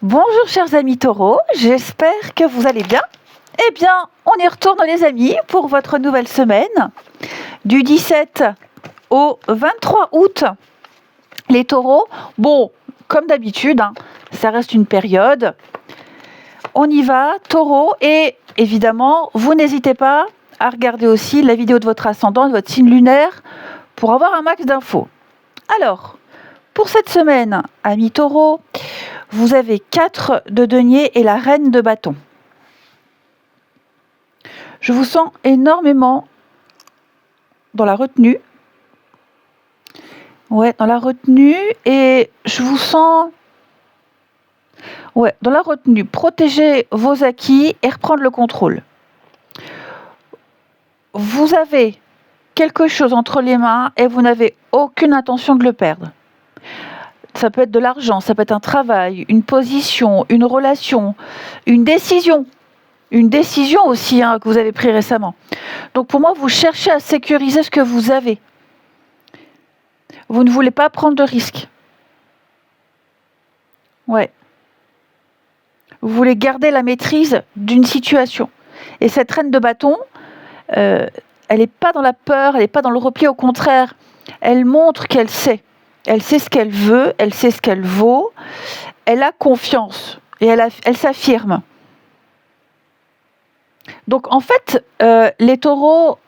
Bonjour chers amis taureaux, j'espère que vous allez bien. Eh bien, on y retourne les amis pour votre nouvelle semaine du 17 au 23 août. Les taureaux, bon, comme d'habitude, ça reste une période. On y va, taureau, et évidemment, vous n'hésitez pas à regarder aussi la vidéo de votre ascendant, de votre signe lunaire, pour avoir un max d'infos. Alors, pour cette semaine, amis taureaux, vous avez 4 de denier et la reine de bâton. Je vous sens énormément dans la retenue. Ouais, dans la retenue, et je vous sens dans la retenue. Protéger vos acquis et reprendre le contrôle. Vous avez quelque chose entre les mains et vous n'avez aucune intention de le perdre. Ça peut être de l'argent, ça peut être un travail, une position, une relation, une décision. Une décision aussi que vous avez prise récemment. Donc pour moi, vous cherchez à sécuriser ce que vous avez. Vous ne voulez pas prendre de risques. Ouais. Vous voulez garder la maîtrise d'une situation. Et cette reine de bâton, elle n'est pas dans la peur, elle n'est pas dans le repli, au contraire. Elle montre qu'elle sait. Elle sait ce qu'elle veut, elle sait ce qu'elle vaut. Elle a confiance et elle s'affirme. Donc en fait, les taureaux,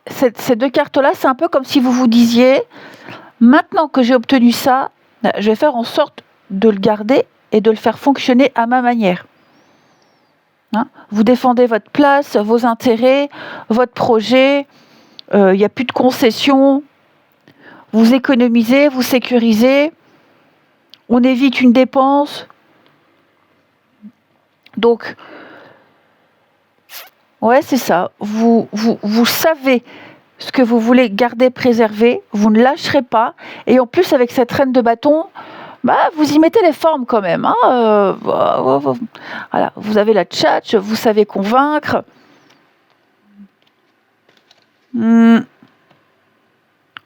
ces deux cartes-là, c'est un peu comme si vous vous disiez, maintenant que j'ai obtenu ça, je vais faire en sorte de le garder et de le faire fonctionner à ma manière. Vous défendez votre place, vos intérêts, votre projet, il n'y a plus de concessions, vous économisez, vous sécurisez, on évite une dépense. Donc, ouais, c'est ça. Vous savez ce que vous voulez garder, préserver. Vous ne lâcherez pas. Et en plus, avec cette reine de bâton, vous y mettez les formes quand même. Voilà, vous avez la tchatche, vous savez convaincre.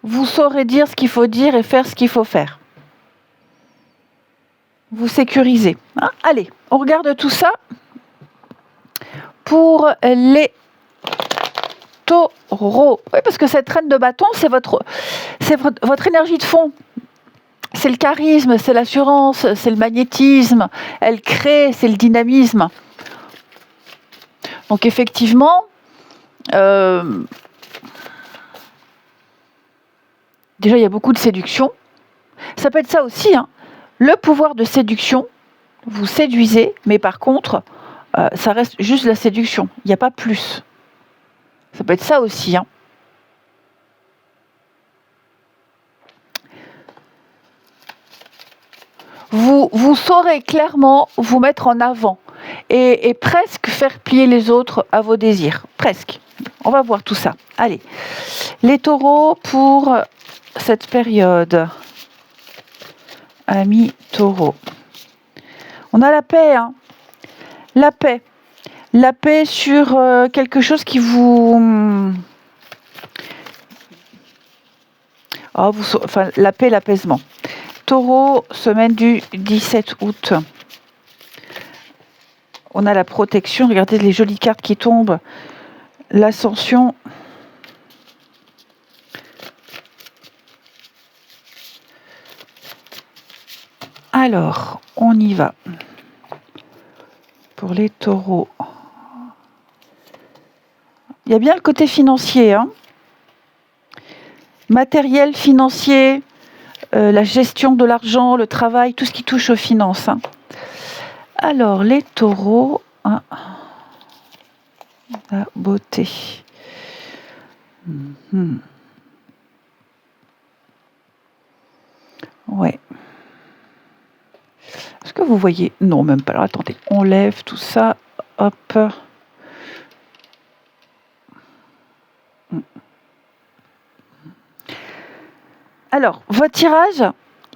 Vous saurez dire ce qu'il faut dire et faire ce qu'il faut faire. Vous sécurisez. Allez, on regarde tout ça. Pour les taureaux. Oui, parce que cette reine de bâton, c'est votre énergie de fond. C'est le charisme, c'est l'assurance, c'est le magnétisme. Elle crée, c'est le dynamisme. Donc effectivement, déjà il y a beaucoup de séduction. Ça peut être ça aussi, le pouvoir de séduction. Vous séduisez, mais par contre, ça reste juste la séduction. Il n'y a pas plus. Ça peut être ça aussi. Vous saurez clairement vous mettre en avant et presque faire plier les autres à vos désirs. Presque. On va voir tout ça. Allez. Les taureaux pour cette période. Amis taureaux. On a la paix. La paix. La paix sur quelque chose qui vous... la paix, l'apaisement. Taureau, semaine du 17 août. On a la protection. Regardez les jolies cartes qui tombent. L'ascension. Alors, on y va. Pour les taureaux. Il y a bien le côté financier. Matériel, financier, la gestion de l'argent, le travail, tout ce qui touche aux finances. Alors, les taureaux, la beauté. Ouais. Est-ce que vous voyez? Non, même pas. Alors, attendez, on lève tout ça. Hop. Alors, votre tirage,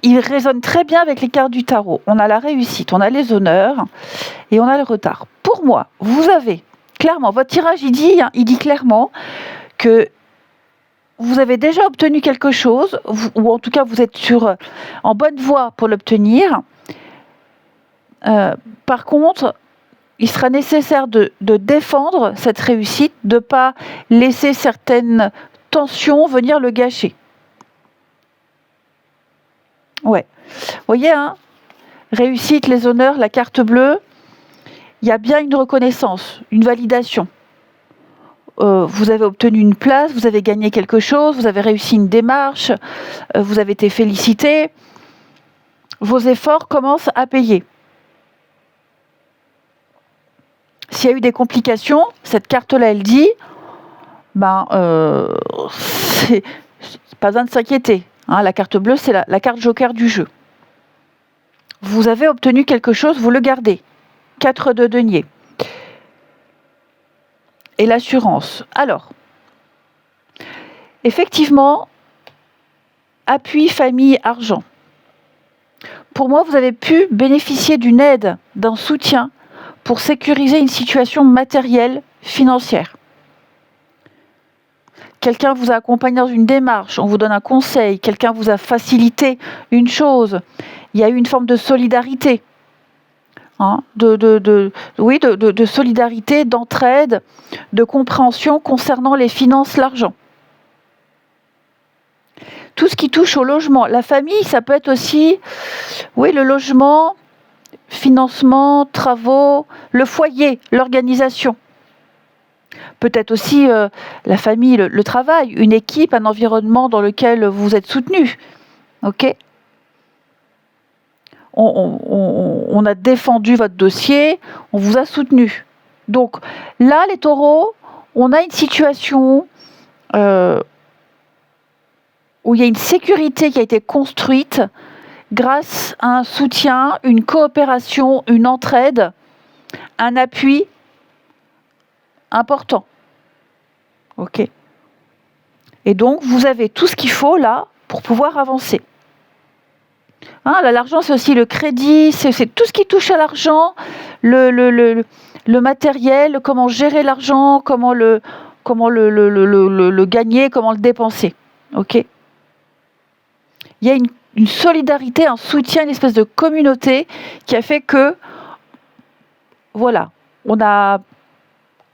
il résonne très bien avec les cartes du tarot. On a la réussite, on a les honneurs et on a le retard. Pour moi, vous avez clairement, votre tirage, il dit clairement que vous avez déjà obtenu quelque chose, ou en tout cas vous êtes en bonne voie pour l'obtenir. Par contre, il sera nécessaire de défendre cette réussite, de ne pas laisser certaines tensions venir le gâcher. Ouais. Vous voyez, hein, réussite, les honneurs, la carte bleue, il y a bien une reconnaissance, une validation. Vous avez obtenu une place, vous avez gagné quelque chose, vous avez réussi une démarche, vous avez été félicité. Vos efforts commencent à payer. S'il y a eu des complications, cette carte-là, elle dit, c'est pas besoin de s'inquiéter. Hein, la carte bleue, c'est la carte joker du jeu. Vous avez obtenu quelque chose, vous le gardez. 4 de denier. Et l'assurance. Alors, effectivement, appui, famille, argent. Pour moi, vous avez pu bénéficier d'une aide, d'un soutien pour sécuriser une situation matérielle, financière. Quelqu'un vous a accompagné dans une démarche, on vous donne un conseil, quelqu'un vous a facilité une chose. Il y a eu une forme de solidarité. Hein, de solidarité, d'entraide, de compréhension concernant les finances, l'argent. Tout ce qui touche au logement. La famille, ça peut être aussi, le logement, financement, travaux, le foyer, l'organisation. Peut-être aussi la famille, le travail, une équipe, un environnement dans lequel vous êtes soutenu. Ok ? On a défendu votre dossier, on vous a soutenu. Donc là, les taureaux, on a une situation où il y a une sécurité qui a été construite grâce à un soutien, une coopération, une entraide, un appui important. Ok. Et donc, vous avez tout ce qu'il faut là pour pouvoir avancer. Hein, là, l'argent, c'est aussi le crédit, c'est tout ce qui touche à l'argent, le matériel, comment gérer l'argent, comment le gagner, comment le dépenser. Ok. Il y a une solidarité, un soutien, une espèce de communauté qui a fait que, voilà, on a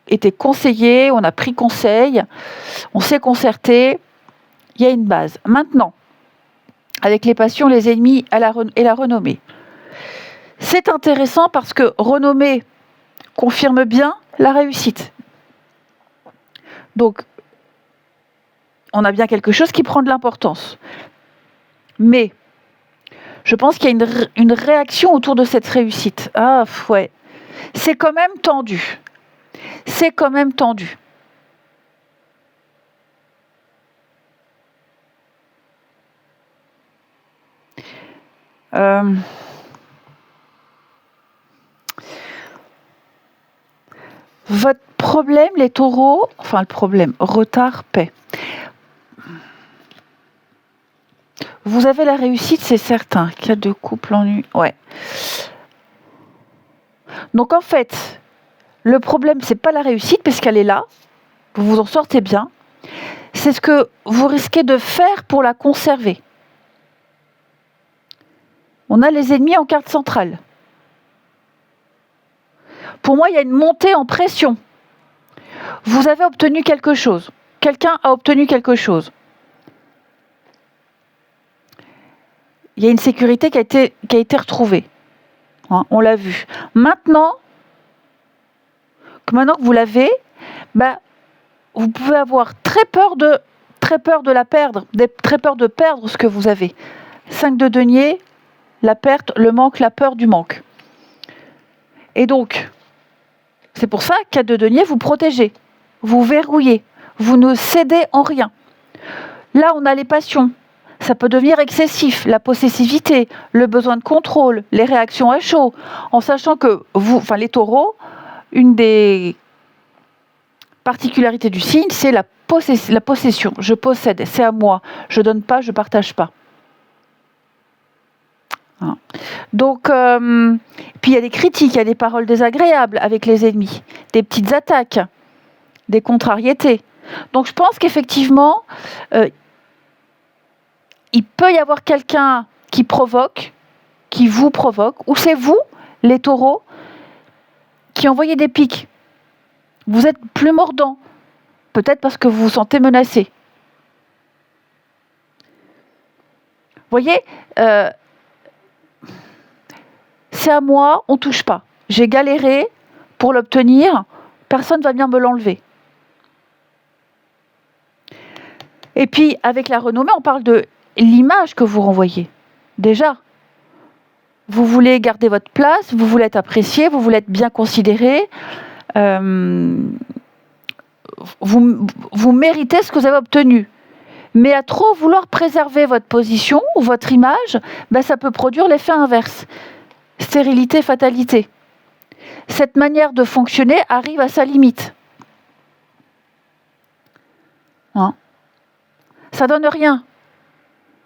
été conseillé, on a pris conseil, on s'est concerté, il y a une base. Maintenant, avec les passions, les ennemis et la renommée. C'est intéressant parce que renommée confirme bien la réussite. Donc, on a bien quelque chose qui prend de l'importance. Mais, je pense qu'il y a une réaction autour de cette réussite. Ah, ouais. C'est quand même tendu. C'est quand même tendu. Votre problème, les taureaux, enfin le problème, retard, paix. Vous avez la réussite, c'est certain. Cas de couple ennui, ouais. Donc en fait, le problème, c'est pas la réussite, parce qu'elle est là. Vous vous en sortez bien. C'est ce que vous risquez de faire pour la conserver. On a les ennemis en carte centrale. Pour moi, il y a une montée en pression. Vous avez obtenu quelque chose. Quelqu'un a obtenu quelque chose. Il y a une sécurité qui a été retrouvée. Hein, on l'a vu. Maintenant que vous l'avez, vous pouvez avoir très peur de la perdre, très peur de perdre ce que vous avez. 5 de denier, la perte, le manque, la peur du manque. Et donc, c'est pour ça qu'à 2 deniers, vous protégez, vous verrouillez, vous ne cédez en rien. Là, on a les passions. Ça peut devenir excessif, la possessivité, le besoin de contrôle, les réactions à chaud, en sachant que les taureaux, une des particularités du signe, c'est la possession. Je possède, c'est à moi. Je donne pas, je partage pas. Hein. Donc, puis il y a des critiques, il y a des paroles désagréables avec les ennemis, des petites attaques, des contrariétés. Donc je pense qu'effectivement, il peut y avoir quelqu'un qui vous provoque, ou c'est vous, les taureaux qui envoyaient des pics. Vous êtes plus mordant, peut-être parce que vous vous sentez menacé. Vous voyez, c'est à moi, on ne touche pas. J'ai galéré pour l'obtenir, personne ne va venir me l'enlever. Et puis, avec la renommée, on parle de l'image que vous renvoyez. Déjà, vous voulez garder votre place, vous voulez être apprécié, vous voulez être bien considéré. Vous méritez ce que vous avez obtenu. Mais à trop vouloir préserver votre position ou votre image, ça peut produire l'effet inverse. Stérilité, fatalité. Cette manière de fonctionner arrive à sa limite. Ça donne rien.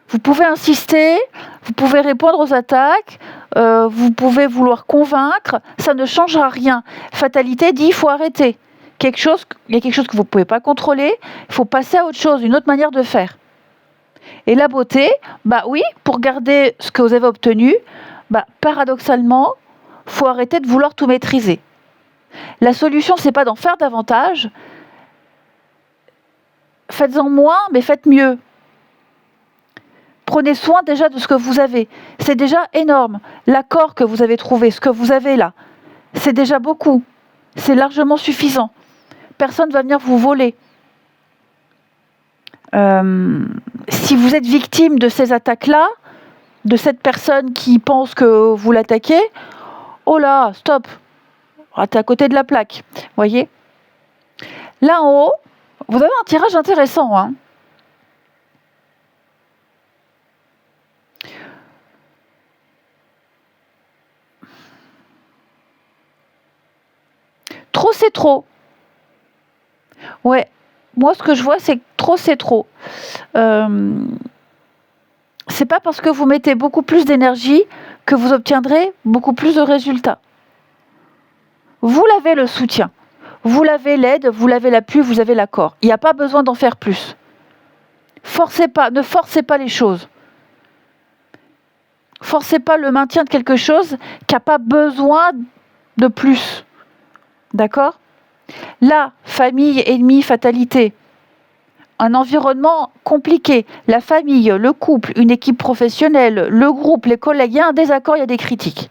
Vous pouvez insister, vous pouvez répondre aux attaques, vous pouvez vouloir convaincre, ça ne changera rien. Fatalité dit il faut arrêter. Il y a quelque chose que vous ne pouvez pas contrôler, il faut passer à autre chose, une autre manière de faire. Et la beauté, oui, pour garder ce que vous avez obtenu, paradoxalement, il faut arrêter de vouloir tout maîtriser. La solution, ce n'est pas d'en faire davantage. Faites-en moins, mais faites mieux. Prenez soin déjà de ce que vous avez. C'est déjà énorme. L'accord que vous avez trouvé, ce que vous avez là, c'est déjà beaucoup. C'est largement suffisant. Personne ne va venir vous voler. Si vous êtes victime de ces attaques-là, de cette personne qui pense que vous l'attaquez, oh là, stop, t'es à côté de la plaque, voyez. Là en haut, vous avez un tirage intéressant. Trop, c'est trop. Ouais, moi ce que je vois, c'est que trop, c'est trop. C'est pas parce que vous mettez beaucoup plus d'énergie que vous obtiendrez beaucoup plus de résultats. Vous l'avez le soutien, vous l'avez l'aide, vous l'avez l'appui, vous avez l'accord. Il n'y a pas besoin d'en faire plus. Ne forcez pas les choses. Forcez pas le maintien de quelque chose qui n'a pas besoin de plus. D'accord ? Là, famille, ennemi, fatalité. Un environnement compliqué. La famille, le couple, une équipe professionnelle, le groupe, les collègues. Il y a un désaccord, il y a des critiques.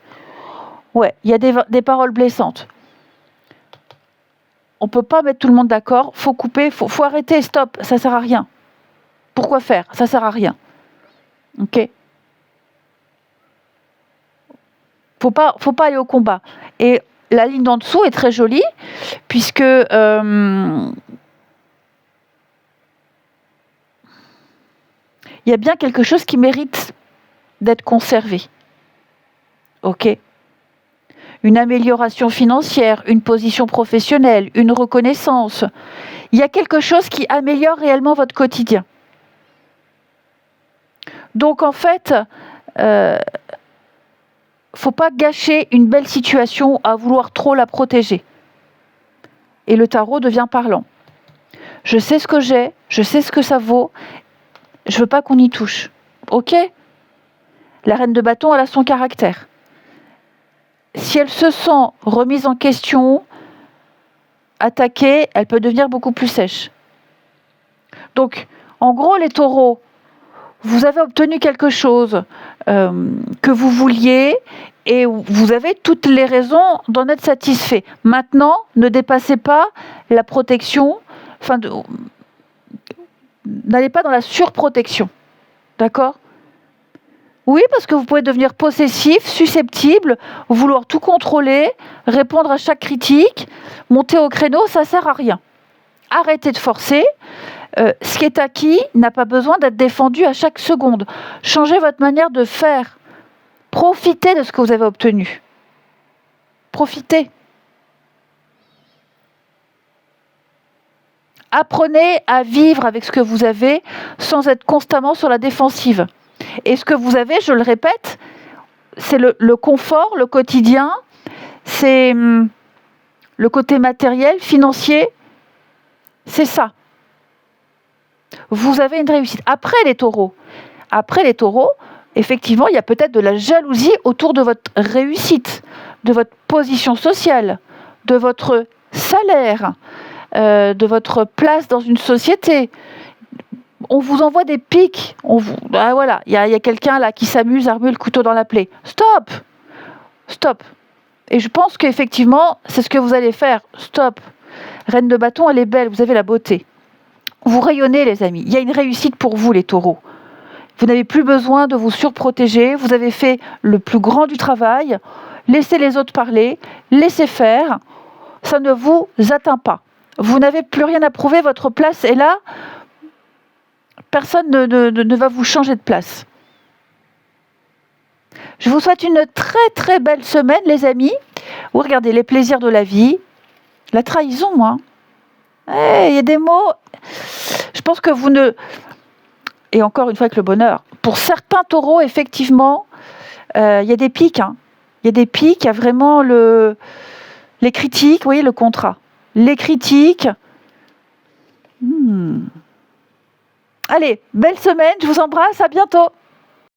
Ouais, il y a des paroles blessantes. On ne peut pas mettre tout le monde d'accord. Il faut couper, faut arrêter, stop, ça ne sert à rien. Pourquoi faire ? Ça ne sert à rien. Ok ? Faut pas aller au combat. Et la ligne d'en dessous est très jolie, puisque il y a bien quelque chose qui mérite d'être conservé. Ok ? Une amélioration financière, une position professionnelle, une reconnaissance. Il y a quelque chose qui améliore réellement votre quotidien. Donc en fait, faut pas gâcher une belle situation à vouloir trop la protéger. Et le tarot devient parlant. Je sais ce que j'ai, je sais ce que ça vaut, je veux pas qu'on y touche. Ok ? La reine de bâton, elle a son caractère. Si elle se sent remise en question, attaquée, elle peut devenir beaucoup plus sèche. Donc, en gros, les taureaux, vous avez obtenu quelque chose que vous vouliez et vous avez toutes les raisons d'en être satisfait. Maintenant, ne dépassez pas la protection, n'allez pas dans la surprotection. D'accord ? Oui, parce que vous pouvez devenir possessif, susceptible, vouloir tout contrôler, répondre à chaque critique, monter au créneau, ça ne sert à rien. Arrêtez de forcer. Ce qui est acquis n'a pas besoin d'être défendu à chaque seconde. Changez votre manière de faire. Profitez de ce que vous avez obtenu. Profitez. Apprenez à vivre avec ce que vous avez sans être constamment sur la défensive. Et ce que vous avez, je le répète, c'est le confort, le quotidien, c'est le côté matériel, financier, c'est ça. Vous avez une réussite. Après les taureaux, effectivement, il y a peut-être de la jalousie autour de votre réussite, de votre position sociale, de votre salaire, de votre place dans une société. On vous envoie des pics. Ah voilà, il y a quelqu'un là qui s'amuse à remuer le couteau dans la plaie. Stop. Stop. Et je pense qu'effectivement, c'est ce que vous allez faire. Stop. Reine de bâton, elle est belle, vous avez la beauté. Vous rayonnez, les amis. Il y a une réussite pour vous, les taureaux. Vous n'avez plus besoin de vous surprotéger. Vous avez fait le plus grand du travail. Laissez les autres parler. Laissez faire. Ça ne vous atteint pas. Vous n'avez plus rien à prouver. Votre place est là. Personne ne va vous changer de place. Je vous souhaite une très très belle semaine, les amis. Vous regardez les plaisirs de la vie. La trahison, hein. Il y a des mots. Je pense que vous ne... Et encore une fois avec le bonheur. Pour certains taureaux, effectivement, il y a des pics. Hein. Il y a des pics, il y a vraiment les critiques, vous voyez, le contrat. Les critiques. Allez, belle semaine, je vous embrasse, à bientôt.